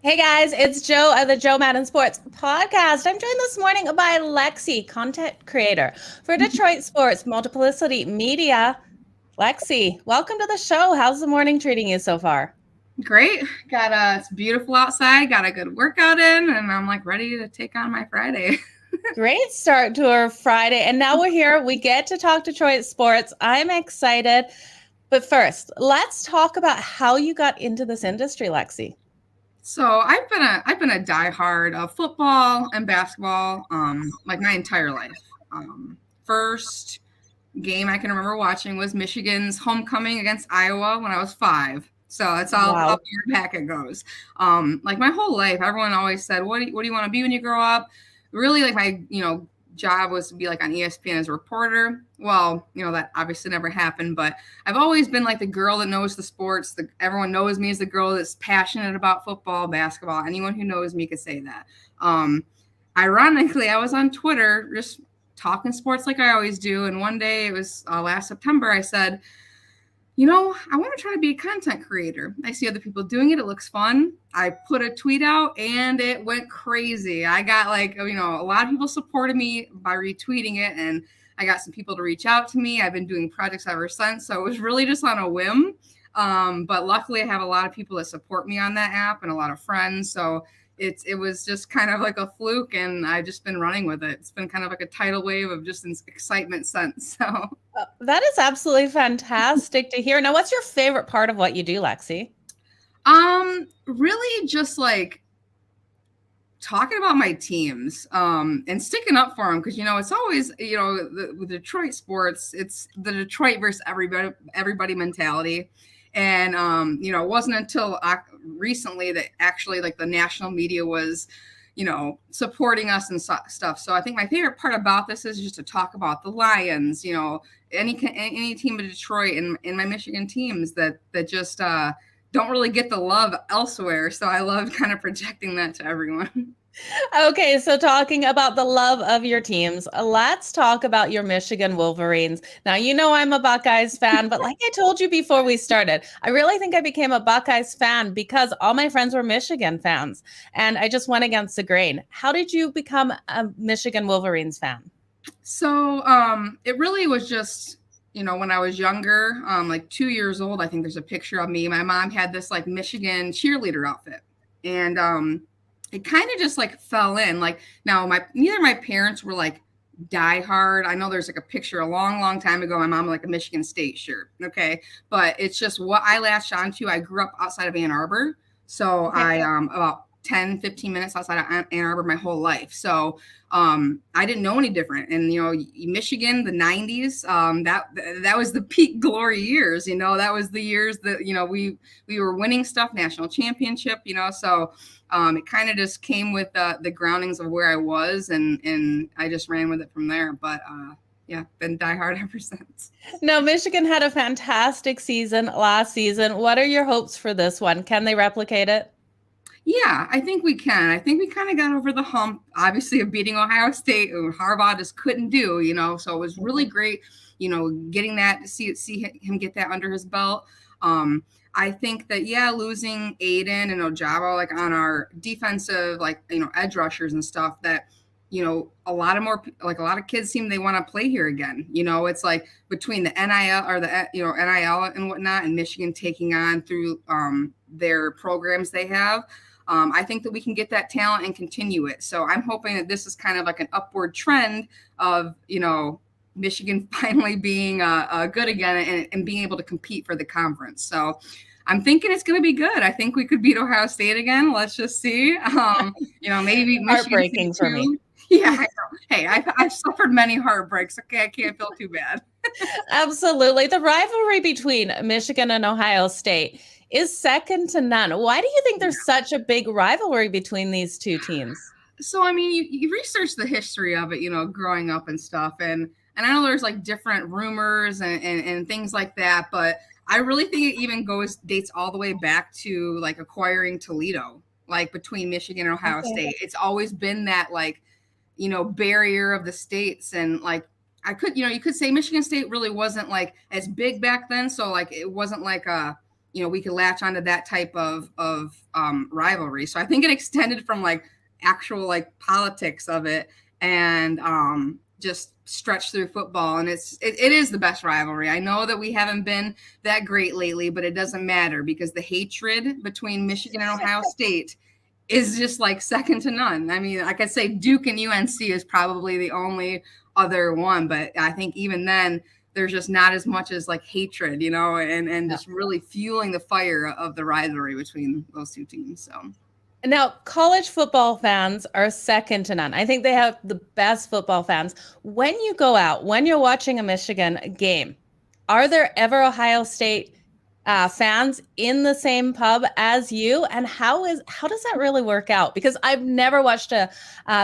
Hey guys, it's Joe of the Joe Madden Sports Podcast. I'm joined this morning by Lexi, Content Creator for Detroit Sports Multiplicity Media. Lexi, welcome to the show. How's the morning treating you so far? Great. It's beautiful outside. Got a good workout in, and I'm like ready to take on my Friday. Great start to our Friday. And now we're here. We get to talk Detroit sports. I'm excited. But first, let's talk about how you got into this industry, Lexi. So I've been a diehard of football and basketball, like my entire life. First game I can remember watching was Michigan's homecoming against Iowa when I was 5. So that's all Wow. how far back it goes. Like my whole life, everyone always said, what do you want to be when you grow up? Really, like my job was to be like on ESPN as a reporter. Well, that obviously never happened, but I've always been like the girl that knows the sports. Everyone knows me as the girl that's passionate about football, basketball. Anyone who knows me could say that. Ironically, I was on Twitter just talking sports like I always do. And one day, it was last September, I said, I want to try to be a content creator. I see other people doing it. It looks fun. I put a tweet out and it went crazy. I got a lot of people supported me by retweeting it, and I got some people to reach out to me. I've been doing projects ever since. So it was really just on a whim. But luckily I have a lot of people that support me on that app and a lot of friends. So it was just kind of like a fluke, and I've just been running with it. It's been kind of like a tidal wave of just excitement since. So That is absolutely fantastic to hear. Now, what's your favorite part of what you do, Lexi? Really just like talking about my teams, and sticking up for them. Cause it's always, the Detroit sports, it's the Detroit versus everybody mentality. And, it wasn't until recently that actually like the national media was, supporting us and stuff. So I think my favorite part about this is just to talk about the Lions, any team of Detroit and my Michigan teams that just don't really get the love elsewhere. So I love kind of projecting that to everyone. Okay, so talking about the love of your teams, let's talk about your Michigan Wolverines. Now, I'm a Buckeyes fan, but like I told you before we started, I really think I became a Buckeyes fan because all my friends were Michigan fans, and I just went against the grain. How did you become a Michigan Wolverines fan? So it really was just, when I was younger, like 2 years old, I think there's a picture of me. My mom had this like Michigan cheerleader outfit, and it kind of just like fell in. Like now, neither of my parents were like diehard. I know there's like a picture a long, long time ago. My mom had like a Michigan State shirt. Okay, but it's just what I latched onto. I grew up outside of Ann Arbor, so I about 10, 15 minutes outside of Ann Arbor my whole life. So I didn't know any different. And, Michigan, the 90s, that was the peak glory years. That was the years that, we were winning stuff, national championship, so it kind of just came with the groundings of where I was, and I just ran with it from there. But yeah, been diehard ever since. No, Michigan had a fantastic season last season. What are your hopes for this one? Can they replicate it? Yeah, I think we can. I think we kind of got over the hump, obviously, of beating Ohio State, who Harbaugh just couldn't do, So it was really great, getting that to see him get that under his belt. I think that, losing Aiden and Ojabo, like on our defensive, edge rushers and stuff, that, a lot of kids seem they want to play here again. It's like between the NIL or the, NIL and whatnot, and Michigan taking on through their programs they have. I think that we can get that talent and continue it. So I'm hoping that this is kind of like an upward trend of, Michigan finally being good again and being able to compete for the conference. So I'm thinking it's going to be good. I think we could beat Ohio State again. Let's just see. Maybe Michigan Heartbreaking for me. Yeah, I know. Hey, I've suffered many heartbreaks. Okay, I can't feel too bad. Absolutely. The rivalry between Michigan and Ohio State is second to none. Why do you think there's such a big rivalry between these two teams? So, I mean, you research the history of it, growing up and stuff. And I know there's like different rumors and things like that, but I really think it even dates all the way back to like acquiring Toledo, like between Michigan and Ohio State. It's always been that barrier of the states. And like, you could say Michigan State really wasn't like as big back then. So like, it wasn't like we could latch onto that type of rivalry. So I think it extended from like actual like politics of it and just stretch through football. And it is the best rivalry. I know that we haven't been that great lately, but it doesn't matter because the hatred between Michigan and Ohio State is just like second to none. I mean, I could say Duke and UNC is probably the only other one, but I think even then there's just not as much as like hatred, and just really fueling the fire of the rivalry between those two teams. So now, college football fans are second to none. I think they have the best football fans. When you go out, when you're watching a Michigan game, are there ever Ohio State fans in the same pub as you? And how does that really work out? Because I've never watched a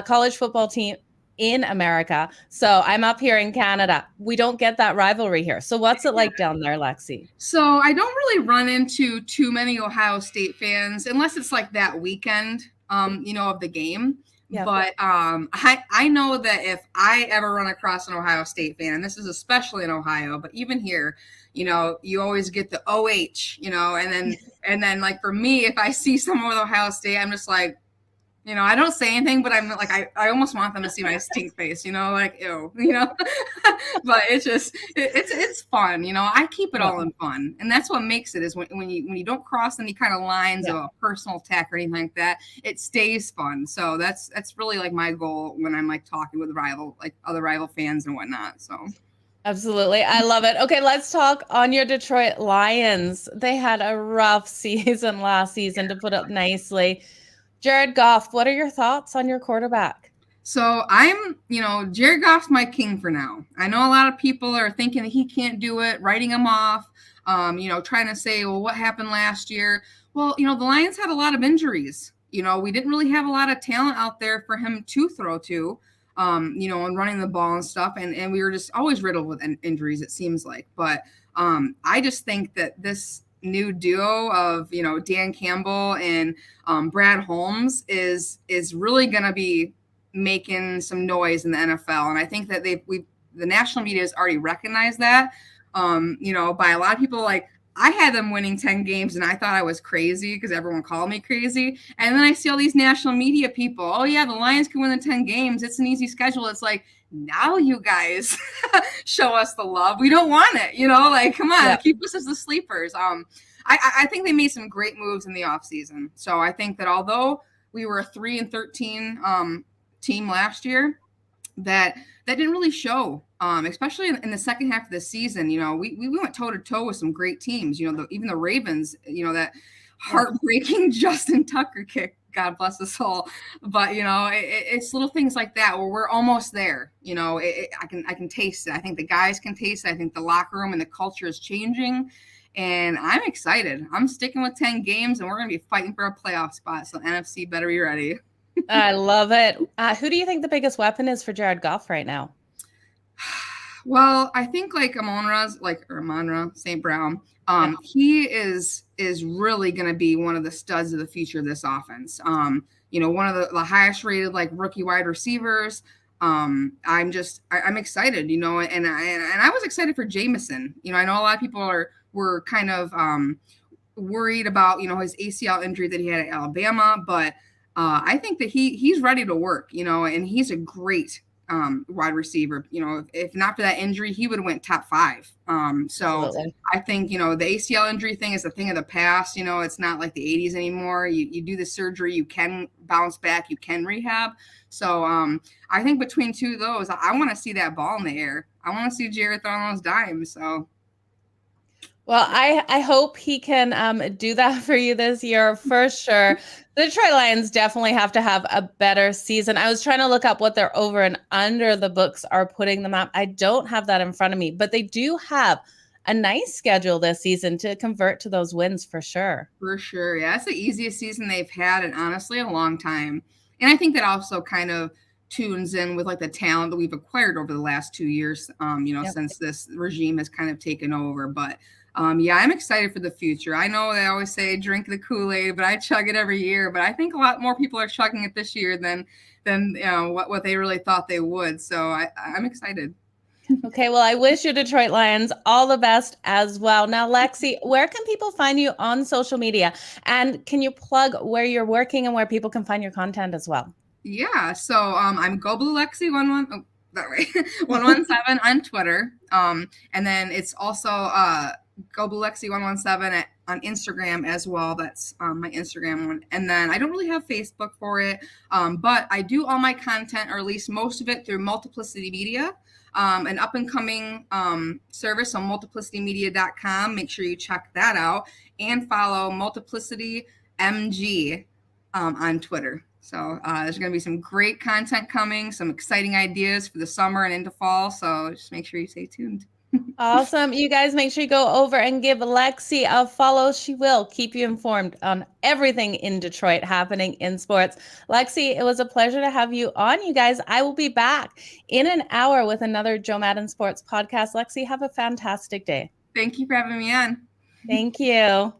college football team in America. So I'm up here in Canada. We don't get that rivalry here. So what's it like down there, Lexi? So I don't really run into too many Ohio State fans unless it's like that weekend, of the game. Yeah. But I know that if I ever run across an Ohio State fan, and this is especially in Ohio, but even here, you always get the OH, and then like for me, if I see someone with Ohio State, I'm just like, I don't say anything, but I'm like, I almost want them to see my stink face, like, ew, but it's fun. I keep it all in fun. And that's what makes it is when you don't cross any kind of lines of a personal attack or anything like that, it stays fun. So that's really like my goal when I'm like talking with other rival fans and whatnot. So. Absolutely. I love it. Okay, let's talk on your Detroit Lions. They had a rough season last season, to put it nicely. Jared Goff, what are your thoughts on your quarterback? So Jared Goff's my king for now. I know a lot of people are thinking he can't do it, writing him off, trying to say, well, what happened last year? Well, the Lions had a lot of injuries. We didn't really have a lot of talent out there for him to throw to, and running the ball and stuff. And we were just always riddled with injuries, it seems like. But I just think that this new duo of Dan Campbell and Brad Holmes is really going to be making some noise in the NFL, and I think that the national media has already recognized that. By a lot of people, like I had them winning 10 games, and I thought I was crazy because everyone called me crazy. And then I see all these national media people. Oh yeah, the Lions can win the 10 games. It's an easy schedule. It's like, now you guys show us the love. We don't want it, like, come on, keep us as the sleepers. I think they made some great moves in the offseason. So I think that although we were a 3-13 team last year, that didn't really show, especially in the second half of the season. We went toe to toe with some great teams, even the Ravens, that heartbreaking Justin Tucker kick, God bless his soul. But, it's little things like that where we're almost there. I can taste it. I think the guys can taste it. I think the locker room and the culture is changing. And I'm excited. I'm sticking with 10 games, and we're going to be fighting for a playoff spot. So NFC better be ready. I love it. Who do you think the biggest weapon is for Jared Goff right now? Well, I think like Amon-Ra St. Brown, he is really going to be one of the studs of the future of this offense. One of the highest rated like rookie wide receivers. I'm excited, and I was excited for Jameson. I know a lot of people were kind of worried about his ACL injury that he had at Alabama, but I think that he's ready to work, and he's a great wide receiver. If not for that injury, he would have went top 5. So absolutely. I think, the ACL injury thing is a thing of the past. It's not like the 80s anymore. You do the surgery, you can bounce back, you can rehab. So I think between two of those, I want to see that ball in the air. I want to see Jared throwing those dimes. So. Well, I hope he can do that for you this year for sure. The Detroit Lions definitely have to have a better season. I was trying to look up what their over and under the books are putting them up. I don't have that in front of me, but they do have a nice schedule this season to convert to those wins for sure. For sure. Yeah, it's the easiest season they've had in honestly a long time. And I think that also kind of tunes in with like the talent that we've acquired over the last 2 years, since this regime has kind of taken over. But I'm excited for the future. I know they always say drink the Kool-Aid, but I chug it every year. But I think a lot more people are chugging it this year than what they really thought they would. So I'm excited. Okay, well, I wish your Detroit Lions all the best as well. Now, Lexi, where can people find you on social media? And can you plug where you're working and where people can find your content as well? Yeah, so I'm Go Blue Lexi 11 oh, that right 117 on Twitter. And then it's also Go Blue Lexi 117 on Instagram as well. That's my Instagram one. And then I don't really have Facebook for it, but I do all my content, or at least most of it, through Multiplicity Media. An up and coming service on multiplicitymedia.com. Make sure you check that out and follow Multiplicity MG on Twitter. So there's going to be some great content coming, some exciting ideas for the summer and into fall. So just make sure you stay tuned. Awesome. You guys make sure you go over and give Lexi a follow. She will keep you informed on everything in Detroit happening in sports. Lexi, it was a pleasure to have you on. You guys, I will be back in an hour with another Joe Madden Sports podcast. Lexi, have a fantastic day. Thank you for having me on. Thank you.